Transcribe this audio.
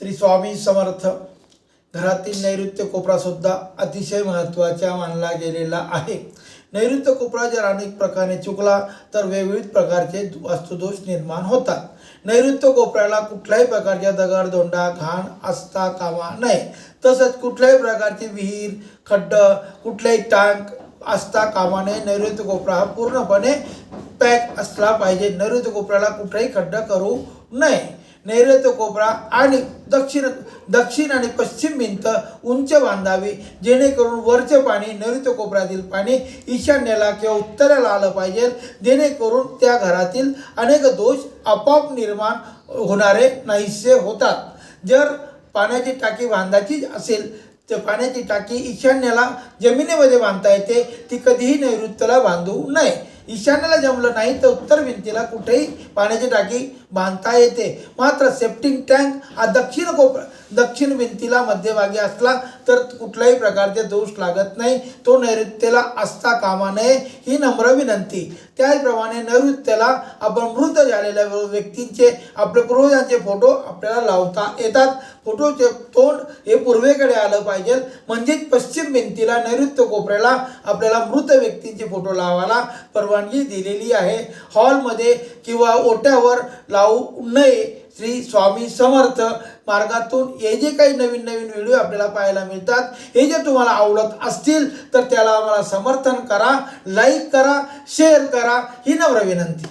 श्री स्वामी समर्थ. घरातील नैऋत्य कोपरा सुद्धा अतिशय महत्त्वाचा मानला गेलेला आहे. नैऋत्य कोपरा जर अनेक प्रकारे चुकला तर विविध प्रकारचे वास्तुदोष निर्माण होतात. नैऋत्य कोपऱ्याला कुठल्याही प्रकारच्या दगडधोंडा घाण असता कामा नये. तसंच कुठल्याही प्रकारची विहीर, खड्ड, कुठलाही टँक असता कामा नये. नैऋत्य कोपरा हा पूर्णपणे पॅक असला पाहिजे. नैऋत्य कोपऱ्याला कुठलाही खड्डा करू नये. नैऋत्य कोपरा आणि दक्षिण आणि पश्चिम भिंत उंच बांधावी, जेणेकरून वरचे पाणी, नैऋत्य कोपऱ्यातील पाणी ईशान्येला किंवा उत्तरेला आलं पाहिजे, जेणेकरून त्या घरातील अनेक दोष आपोआप निर्माण होणारे नाहीसे होतात. जर पाण्याची टाकी बांधायची असेल तर पाण्याची टाकी ईशान्येला जमिनीमध्ये बांधता येते, ती कधीही नैऋत्येला बांधू नये. ईशान्येला जमलं नाही तर उत्तर भिंतीला कुठेही पाण्याची टाकी बांधता येते. मात्र सेप्टिंग टँक हा दक्षिण भिंतीला मध्यभागी असला तर कुठल्याही प्रकारचे दोष लागत नाही. तो नैऋत्येला असता कामा नये ही नम्र विनंती. त्याचप्रमाणे नैऋत्येला आपण मृत झालेल्या व्यक्तींचे, आपल्या पूर्वजांचे फोटो आपल्याला लावता येतात. फोटोचे तोंड हे पूर्वेकडे आलं पाहिजे, म्हणजेच पश्चिम भिंतीला नैऋत्य कोपऱ्याला आपल्याला मृत व्यक्तींचे फोटो लावायला परवानगी दिलेली आहे. हॉलमध्ये किंवा ओट्यावर लावू नये. श्री स्वामी समर्थ. मार्गातून हे जे काही नवीन व्हिडिओ आपल्याला पाहायला मिळतात, हे जे तुम्हाला आवडत असतील तर त्याला आम्हाला समर्थन करा, लाईक करा, शेअर करा ही नम्र विनंती.